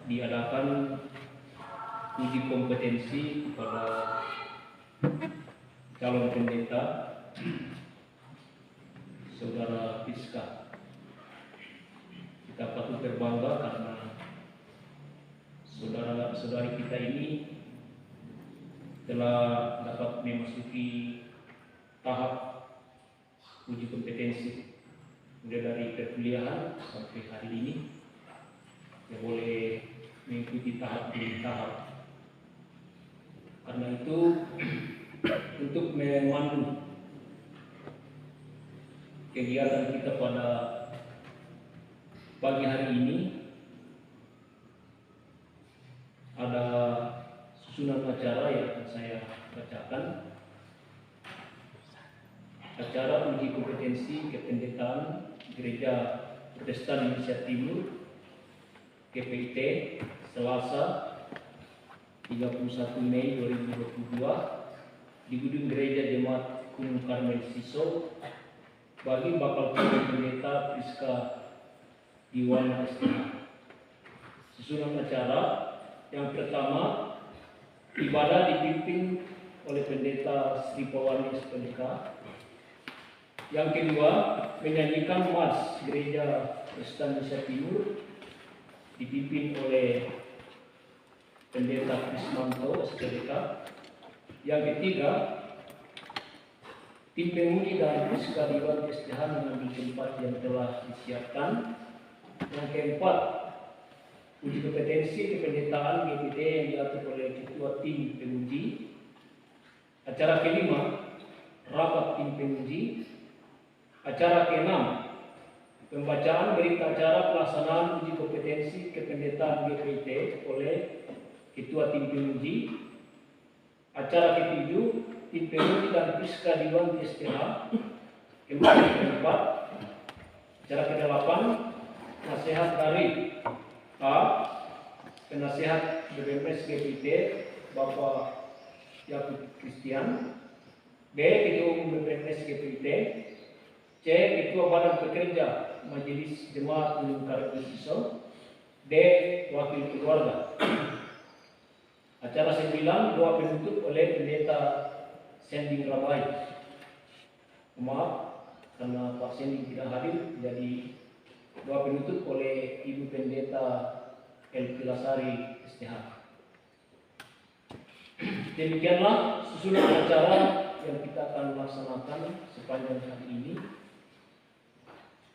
Diadakan uji kompetensi kepada calon pendeta Saudara Piska. Kita patut berbangga karena saudara-saudari kita ini telah dapat memasuki tahap uji kompetensi mulai dari perkuliahan sampai hari ini. Dia boleh mengikuti tahap demi tahap. Karena itu untuk memandu kegiatan kita pada pagi hari ini ada susunan acara yang akan saya bacakan. Acara uji kompetensi kependetaan Gereja Protestan Indonesia Timur GPIT Selasa 31 Mei 2022 di Gedung Gereja Jemaat Gunung Karmel Siso bagi bakal calon pendeta Priska Diwana STH. Susunan acara yang pertama, ibadah dipimpin oleh pendeta Sri Pawani SPDK. Yang kedua, menyanyikan Mas Gereja Protestan Indonesia Timur dipimpin oleh pendeta Krismanto SPDK. Yang ketiga, tim penguji dan Priska Diwana STH mengambil tempat yang telah disiapkan. Yang keempat, uji kompetensi kependetaan GPT yang diatur oleh ketua tim penguji. Acara kelima, rapat tim penguji. Acara keenam, pembacaan berita acara pelaksanaan uji kompetensi kependetaan GPT oleh ketua tim penguji. Acara ketujuh, tim penguji dan Priska Diwana STH kembali keempat. Acara kedelapan, nasihat dari A. Penasihat BPMS GPT Bapak Yakub Christian. B. Ketua Umum BPMS GPT. C. Ketua Badan Pekerja Majelis Jemaat Gunung Karmel Siso. D. Wakil Keluarga. Acara 9, doa penutup oleh pendeta Sending Rabai. Maaf karena Pak Sending tidak hadir, jadi doa penutup oleh Ibu Pendeta Elvi Lasari STH. Demikianlah susunan acara yang kita akan laksanakan sepanjang hari ini.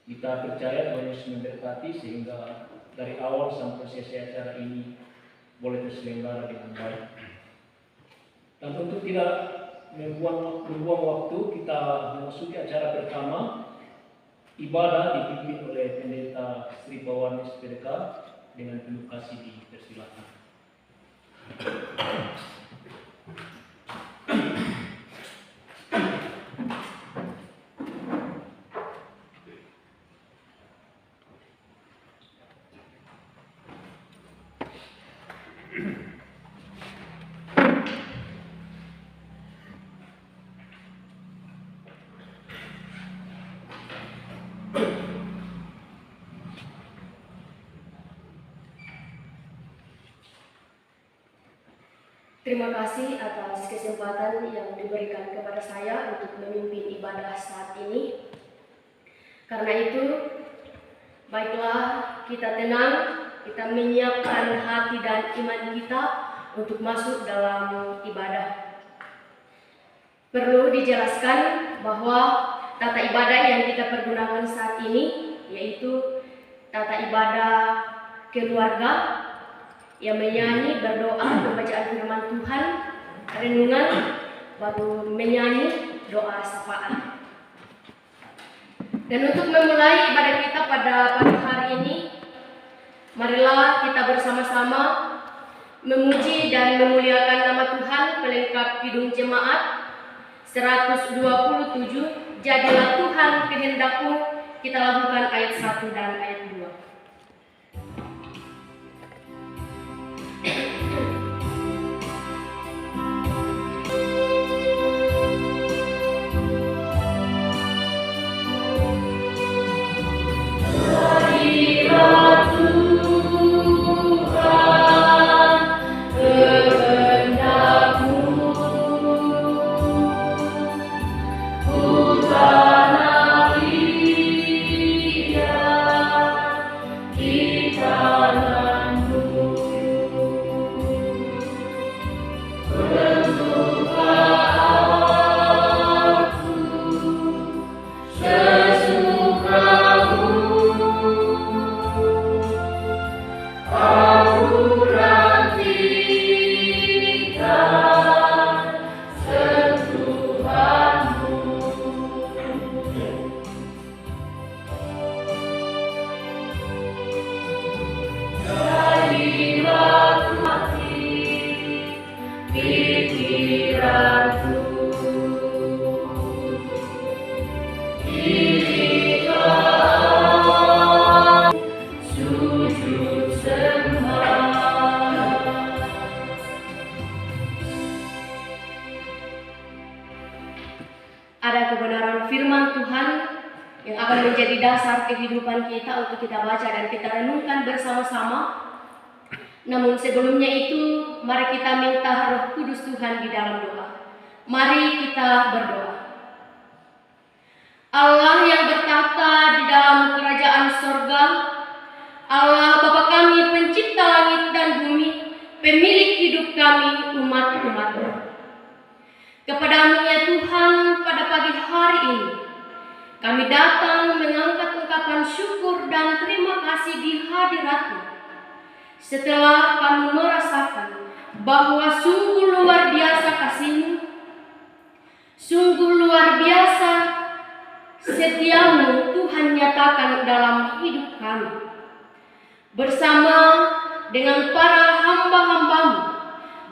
Kita percaya Tuhan Yesus memberkati sehingga dari awal sampai selesai acara ini boleh terselenggara dengan baik. Dan untuk tidak membuang waktu, kita memasuki acara pertama. Ibadah dipimpin oleh pendeta Sri Pawani SPDK dengan penuh kasih dipersilakan. Terima kasih atas kesempatan yang diberikan kepada saya untuk memimpin ibadah saat ini. Karena itu, baiklah kita tenang, kita menyiapkan hati dan iman kita untuk masuk dalam ibadah. Perlu dijelaskan bahwa tata ibadah yang kita pergunakan saat ini yaitu tata ibadah keluarga yang menyanyi, berdoa, pembacaan firman Tuhan, renungan, baru menyanyi doa sapaan. Dan untuk memulai ibadah kita pada pagi hari ini, marilah kita bersama-sama memuji dan memuliakan nama Tuhan pelengkap Kidung Jemaat 127, jadilah Tuhan kehendak-Mu. Kita lakukan ayat 1 dan ayat 2. yang akan menjadi dasar kehidupan kita untuk kita baca dan kita renungkan bersama-sama. Namun sebelumnya itu, mari kita minta Roh Kudus Tuhan di dalam doa. Mari kita berdoa. Allah yang bertahta di dalam kerajaan sorga, Allah Bapa kami pencipta langit dan bumi, pemilik hidup kami umat-umat-Mu. Kepadamu ya Tuhan, pada pagi hari ini kami datang mengangkat ungkapan syukur dan terima kasih di hadirat-Mu. Setelah kami merasakan bahwa sungguh luar biasa kasih-Mu, sungguh luar biasa setia-Mu Tuhan nyatakan dalam hidup kami. Bersama dengan para hamba-hamba-Mu,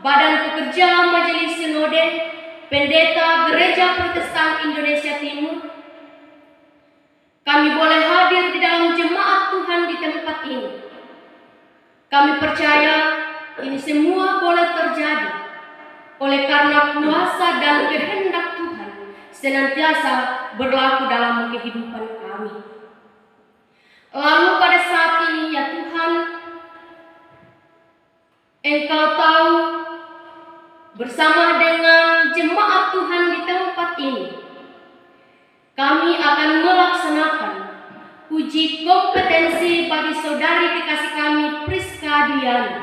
Badan Pekerja Majelis Sinode, Pendeta Gereja Protestan Indonesia Timur, kami boleh hadir di dalam jemaat Tuhan di tempat ini. Kami percaya ini semua boleh terjadi oleh karena kuasa dan kehendak Tuhan senantiasa berlaku dalam kehidupan kami. Lalu pada saat ini ya Tuhan, Engkau tahu bersama dengan jemaat Tuhan di tempat ini, kami akan melaksanakan uji kompetensi bagi saudari kekasih kami Priska Diani.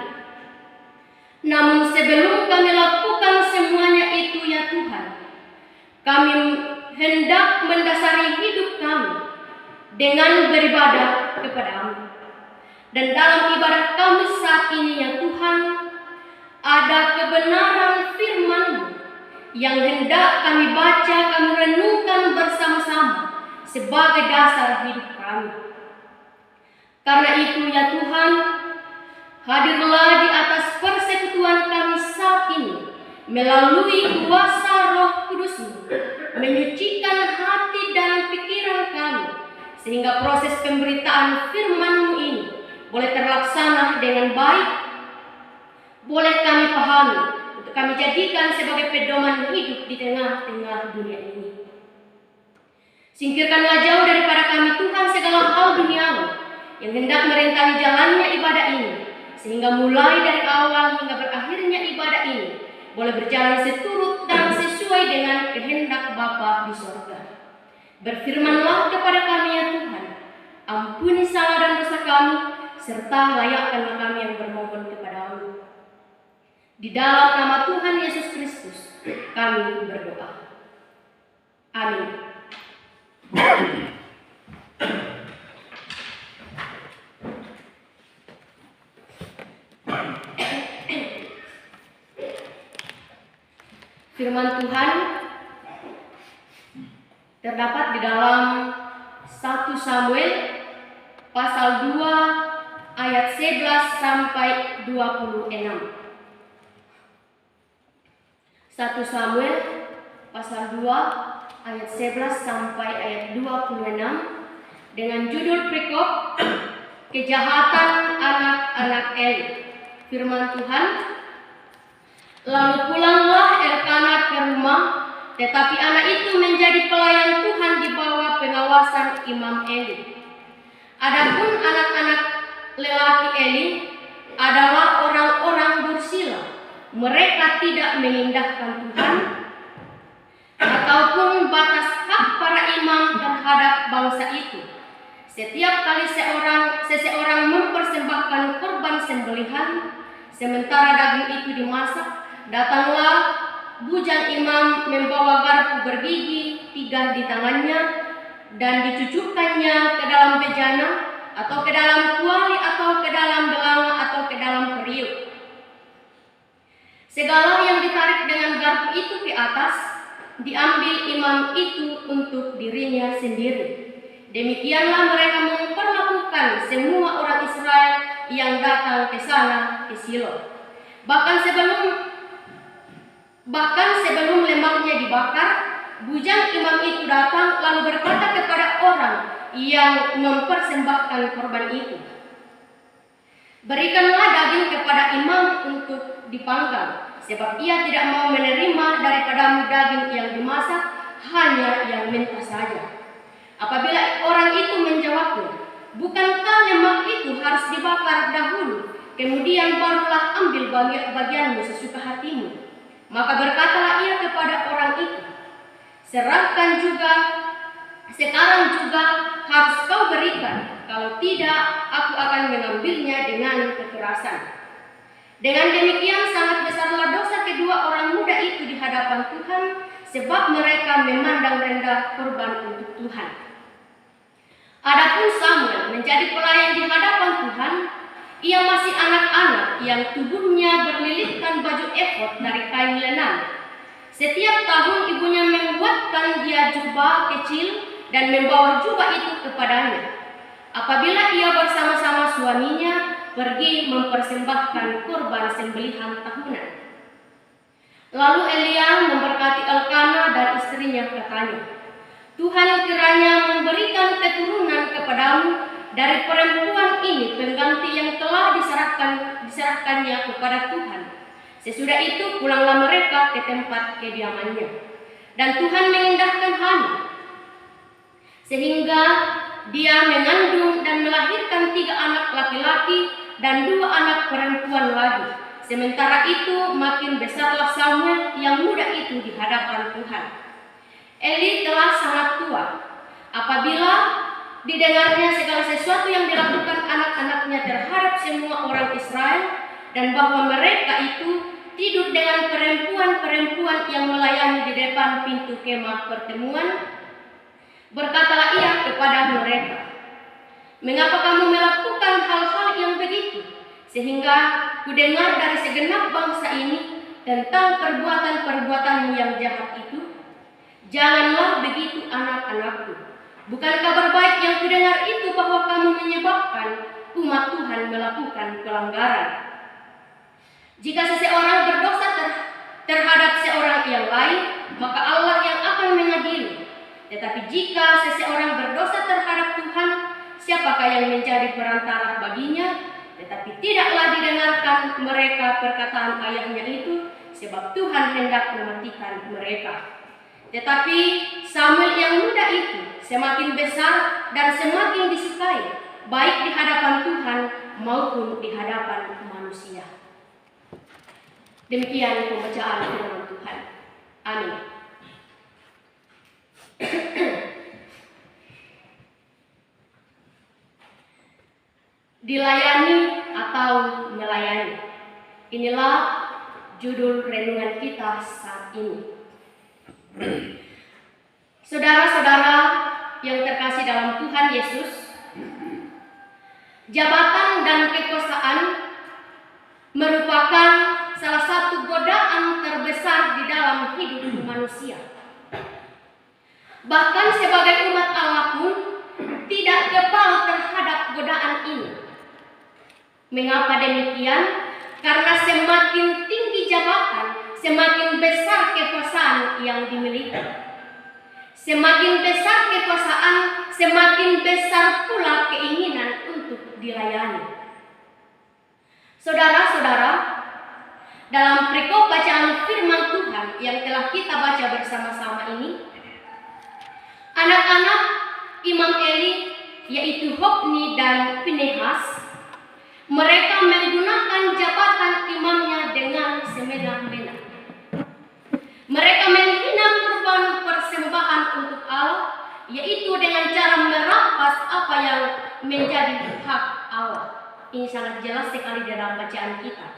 Namun sebelum kami lakukan semuanya itu ya Tuhan, kami hendak mendasari hidup kami dengan beribadah kepada-Mu. Dan dalam ibadah kami saat ini ya Tuhan, ada kebenaran firman-Mu yang hendak kami baca, kami renungkan bersama-sama sebagai dasar hidup kami. Karena itu ya Tuhan, hadirlah di atas persekutuan kami saat ini melalui kuasa Roh Kudus-Mu, menyucikan hati dan pikiran kami, sehingga proses pemberitaan firman-Mu ini boleh terlaksana dengan baik, boleh kami pahami, untuk kami jadikan sebagai pedoman hidup di tengah-tengah dunia ini. Singkirkanlah jauh daripada kami Tuhan segala hal duniawi yang hendak merintangi jalannya ibadah ini, sehingga mulai dari awal hingga berakhirnya ibadah ini boleh berjalan seturut dan sesuai dengan kehendak Bapa di sorga. Berfirmanlah kepada kami ya Tuhan, ampuni salah dan dosa kami, serta layakkanlah kami yang bermohon kepada-Mu. Di dalam nama Tuhan Yesus Kristus kami berdoa. Amin. Firman Tuhan terdapat di dalam 1 Samuel pasal 2 ayat 11 sampai 26. 1 Samuel pasal 2 ayat 11 sampai ayat 26 dengan judul perikop kejahatan anak-anak Eli. Firman Tuhan, lalu pulanglah Elkanah ke rumah, tetapi anak itu menjadi pelayan Tuhan di bawah pengawasan Imam Eli. Adapun anak-anak lelaki Eli adalah orang-orang bersila. Mereka tidak mengindahkan Tuhan ataupun batas hak para imam terhadap bangsa itu. Setiap kali seseorang mempersembahkan korban sembelihan, sementara daging itu dimasak, datanglah bujang imam membawa garpu bergigi 3 di tangannya dan dicucukkannya ke dalam bejana atau ke dalam kuali atau ke dalam belanga atau ke dalam periuk. Segala yang ditarik dengan garpu itu ke atas, diambil imam itu untuk dirinya sendiri. Demikianlah mereka memperlakukan semua orang Israel yang datang ke sana ke Silo. Bahkan sebelum lemaknya dibakar, bujang imam itu datang lalu berkata kepada orang yang mempersembahkan korban itu, "Berikanlah daging kepada imam untuk dipanggang, sebab ia tidak mau menerima daripadamu daging yang dimasak, hanya yang mentah saja." Apabila orang itu menjawabnya, bukankah lemak itu harus dibakar dahulu, kemudian barulah ambil bagianmu sesuka hatimu? Maka berkatalah ia kepada orang itu, sekarang juga harus kau berikan, kalau tidak aku akan mengambilnya dengan kekerasan. Dengan demikian sangat besarlah dosa kedua orang muda itu di hadapan Tuhan, sebab mereka memandang rendah korban untuk Tuhan. Adapun Samuel menjadi pelayan di hadapan Tuhan, ia masih anak-anak yang tubuhnya berlilitkan baju efod dari kain lenan. Setiap tahun ibunya membuatkan dia jubah kecil dan membawa jubah itu kepadanya apabila ia bersama-sama suaminya pergi mempersembahkan kurban sembelihan tahunan. Lalu Elia memberkati Elkana dan istrinya, katanya, Tuhan kiranya memberikan keturunan kepadamu dari perempuan ini pengganti yang telah diserahkannya kepada Tuhan. Sesudah itu pulanglah mereka ke tempat kediamannya. Dan Tuhan mengindahkan Hana, sehingga dia mengandung dan melahirkan 3 anak laki-laki dan 2 anak perempuan lagi. Sementara itu makin besarlah Samuel yang muda itu di hadapan Tuhan. Eli telah sangat tua apabila didengarnya segala sesuatu yang dilakukan anak-anaknya terhadap semua orang Israel, dan bahwa mereka itu tidur dengan perempuan-perempuan yang melayani di depan pintu kemah pertemuan. Berkatalah ia kepada mereka, mengapa kamu melakukan hal-hal yang begitu, sehingga kudengar dari segenap bangsa ini tentang perbuatan-perbuatanmu yang jahat itu? Janganlah begitu anak-anakku. Bukan kabar baik yang kudengar itu bahwa kamu menyebabkan umat Tuhan melakukan pelanggaran. Jika seseorang berdosa terhadap seorang yang lain, maka Allah yang akan mengadili. Tetapi jika seseorang berdosa terhadap Tuhan, siapakah yang menjadi perantara baginya? Tetapi tidaklah didengarkan mereka perkataan ayahnya itu, sebab Tuhan hendak mematikan mereka. Tetapi Samuel yang muda itu semakin besar dan semakin disukai, baik di hadapan Tuhan maupun di hadapan manusia. Demikian pembacaan firman Tuhan. Amin. Dilayani atau melayani. Inilah judul renungan kita saat ini. Saudara-saudara yang terkasih dalam Tuhan Yesus, jabatan dan kekuasaan merupakan salah satu godaan terbesar di dalam hidup manusia. Bahkan sebagai umat Allah pun tidak kebal terhadap godaan ini. Mengapa demikian? Karena semakin tinggi jabatan, semakin besar kekuasaan yang dimiliki. Semakin besar kekuasaan, semakin besar pula keinginan untuk dilayani. Saudara-saudara, dalam perikop bacaan firman Tuhan yang telah kita baca bersama-sama ini, anak-anak Imam Eli, yaitu Hofni dan Pinehas, mereka menggunakan jabatan imamnya dengan semena-mena. Mereka menghina kurban persembahan untuk Allah, yaitu dengan cara merampas apa yang menjadi hak Allah. Ini sangat jelas sekali dalam bacaan kita.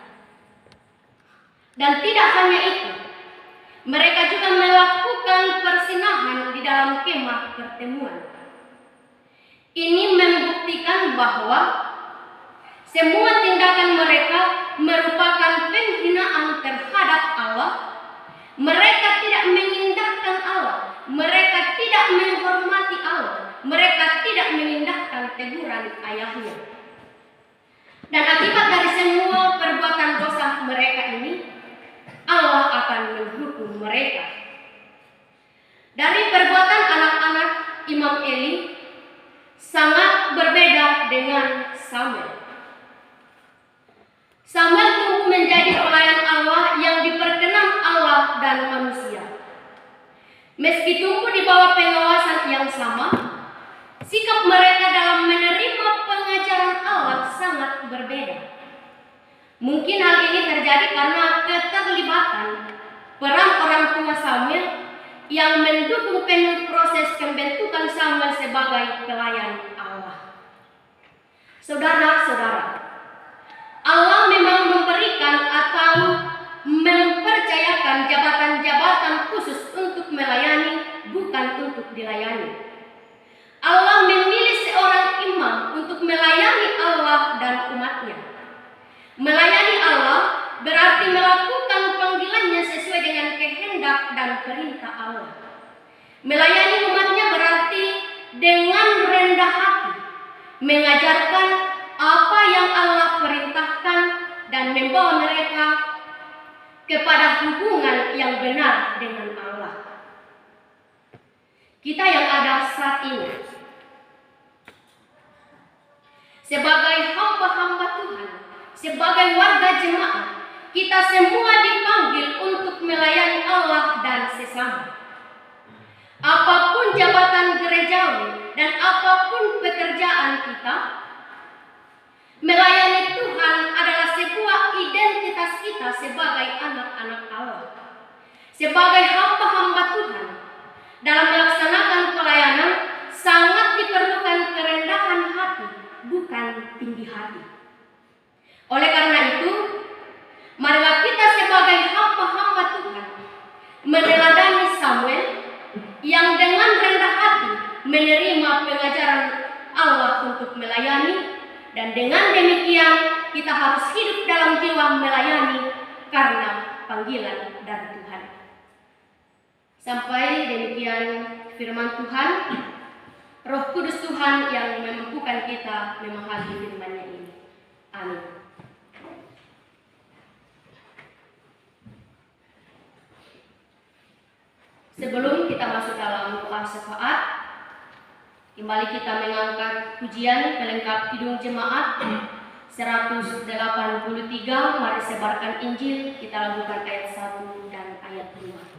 Dan tidak hanya itu, mereka juga melakukan persinahan di dalam kemah pertemuan. Ini membuktikan bahwa semua tindakan mereka merupakan penghinaan terhadap Allah. Mereka tidak mengindahkan Allah, mereka tidak menghormati Allah, mereka tidak mengindahkan teguran ayahnya. Dan akibat dari semua perbuatan dosa mereka ini, Allah akan menghukum mereka. Dari perbuatan anak-anak Imam Eli sangat berbeda dengan Samuel. Samuel tumbuh menjadi pelayan Allah yang diperkenan Allah dan manusia. Meski tumbuh di bawah pengawasan yang sama, sikap mereka dalam menerima pengajaran Allah sangat berbeda. Mungkin hal ini terjadi karena keterlibatan peran orang tua Samuel yang mendukung penuh proses pembentukan Samuel sebagai pelayan Allah. Saudara-saudara, Allah memang memberikan atau mempercayakan jabatan-jabatan khusus untuk melayani, bukan untuk dilayani. Allah memilih seorang imam untuk melayani Allah dan umatnya. Melayani Allah berarti melakukan panggilannya sesuai dengan kehendak dan perintah Allah. Melayani umatnya berarti dengan rendah hati, mengajarkan apa yang Allah perintahkan dan membawa mereka kepada hubungan yang benar dengan Allah. Kita yang ada saat ini sebagai hamba-hamba Tuhan, sebagai warga jemaat, kita semua dipanggil untuk melayani Allah dan sesama. Apapun jabatan gerejawi dan apapun pekerjaan kita, melayani Tuhan adalah sebuah identitas kita sebagai anak-anak Allah. Sebagai hamba-hamba Tuhan, dalam melaksanakan pelayanan sangat diperlukan kerendahan hati, bukan tinggi hati. Oleh karena itu, marilah kita sebagai hamba-hamba Tuhan meneladani Samuel yang dengan rendah hati menerima pengajaran Allah untuk melayani, dan dengan demikian kita harus hidup dalam jiwa melayani karena panggilan dari Tuhan. Sampai demikian firman Tuhan. Roh Kudus Tuhan yang memampukan kita memahami firman-Nya ini. Amin. Sebelum kita masuk dalam doa syafaat, kembali kita mengangkat pujian pelengkap Kidung Jemaat 183. Mari sebarkan Injil, kita lakukan ayat 1 dan ayat 2.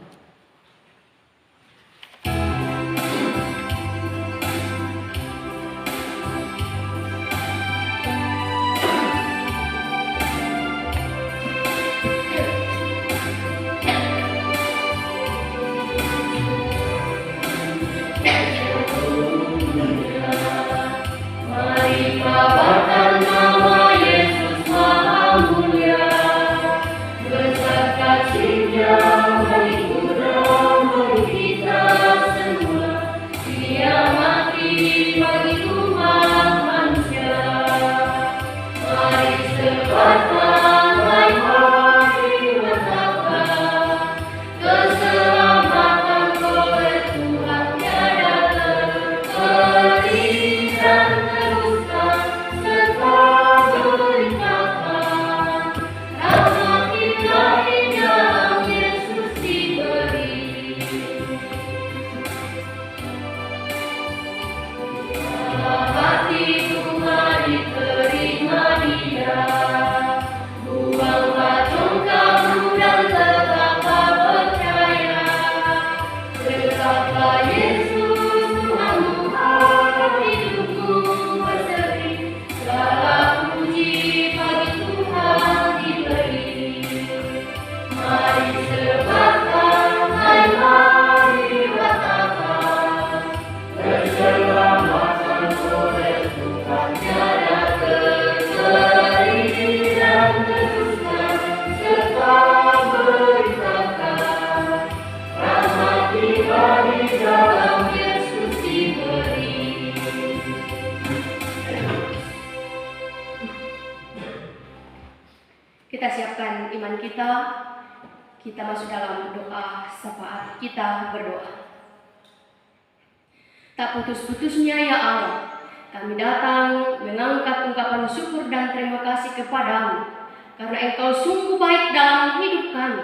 Kita siapkan iman kita, kita masuk dalam doa syafaat, kita berdoa. Tak putus-putusnya ya Allah, kami datang mengangkat ungkapan syukur dan terima kasih kepadamu, karena Engkau sungguh baik dalam hidup kami.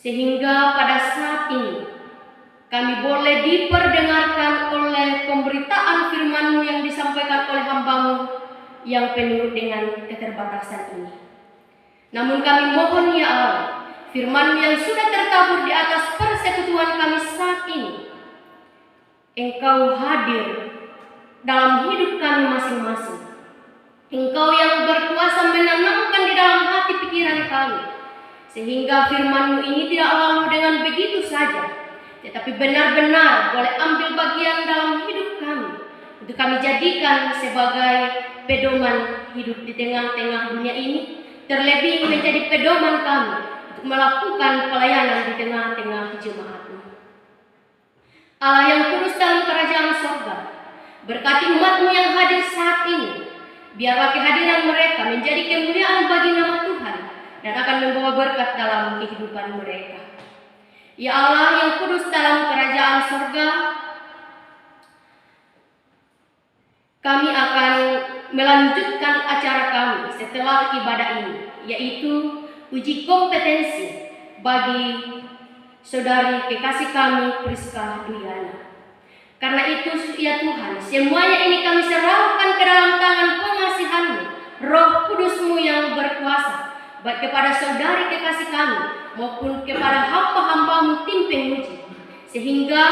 Sehingga pada saat ini, kami boleh diperdengarkan oleh pemberitaan firman-Mu yang disampaikan oleh hamba-Mu yang penuh dengan keterbatasan ini. Namun kami mohon ya Allah, firman yang sudah tertabur di atas persekutuan kami saat ini, Engkau hadir dalam hidup kami masing-masing. Engkau yang berkuasa menanamkan di dalam hati pikiran kami, sehingga firman-Mu ini tidak lalu dengan begitu saja, tetapi benar-benar boleh ambil bagian dalam hidup kami, untuk kami jadikan sebagai pedoman hidup di tengah-tengah dunia ini, terlebih menjadi pedoman kami untuk melakukan pelayanan di tengah-tengah jemaat-Mu. Allah yang kudus dalam kerajaan sorga, berkati umat-Mu yang hadir saat ini. Biarlah kehadiran mereka menjadi kemuliaan bagi nama Tuhan dan akan membawa berkat dalam kehidupan mereka. Ya Allah yang kudus dalam kerajaan surga, kami akan melanjutkan acara kami setelah ibadah ini, yaitu uji kompetensi bagi saudari kekasih kami Priska Duyana. Karena itu ya Tuhan, semuanya ini kami serahkan ke dalam tangan pengasihan-Mu, Roh Kudus-Mu yang berkuasa, baik kepada saudari kekasih kami maupun kepada hamba-hamba-Mu tim penguji, sehingga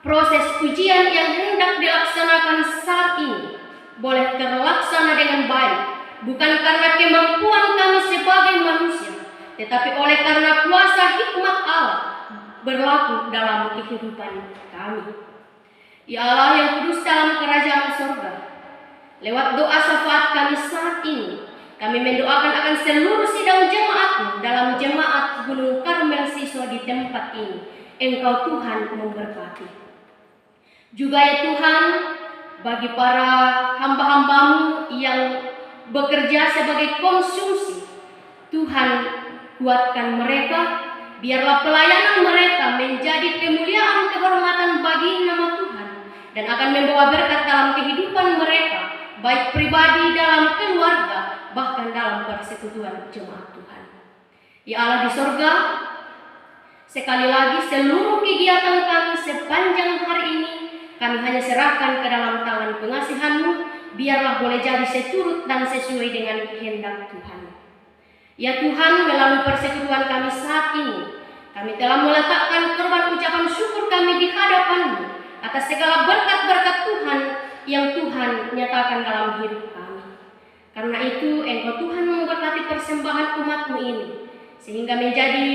proses ujian yang hendak dilaksanakan saat ini boleh terlaksana dengan baik, bukan karena kemampuan kami sebagai manusia, tetapi oleh karena kuasa hikmat Allah berlaku dalam kehidupan kami. Ya Allah yang kudus dalam kerajaan surga, lewat doa syafaat kami saat ini, kami mendoakan akan seluruh sidang jemaat-Mu dalam jemaat Gunung Karmel Siso di tempat ini. Engkau Tuhan memberkati. Juga ya Tuhan, bagi para hamba-hamba-Mu yang bekerja sebagai konsumsi, Tuhan kuatkan mereka. Biarlah pelayanan mereka menjadi kemuliaan kehormatan bagi nama Tuhan dan akan membawa berkat dalam kehidupan mereka, baik pribadi, dalam keluarga, bahkan dalam persekutuan jemaat Tuhan. Ya Allah di sorga, sekali lagi seluruh kegiatan kami sepanjang hari ini kami hanya serahkan ke dalam tangan pengasihan-Mu. Biarlah boleh jadi seturut dan sesuai dengan kehendak Tuhan. Ya Tuhan, melalui persekutuan kami saat ini, kami telah meletakkan korban ucapan syukur kami di hadapan-Mu atas segala berkat-berkat Tuhan yang Tuhan nyatakan dalam hidup kami. Karena itu, Engkau Tuhan memberkati persembahan umat-Mu ini, sehingga menjadi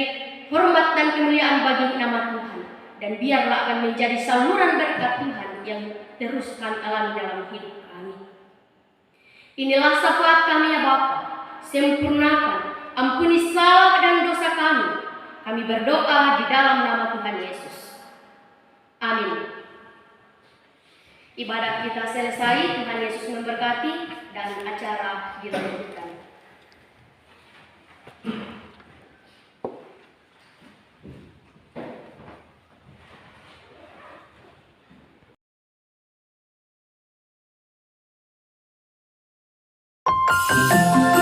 hormat dan kemuliaan bagi nama Tuhan. Dan biarlah akan menjadi saluran berkat Tuhan yang terus kami alami dalam hidup kami. Inilah syafaat kami ya Bapa, sempurnakan, ampuni salah dan dosa kami. Kami berdoa di dalam nama Tuhan Yesus. Amin. Ibadat kita selesai, Tuhan Yesus memberkati dan acara dilanjutkan. Thank you.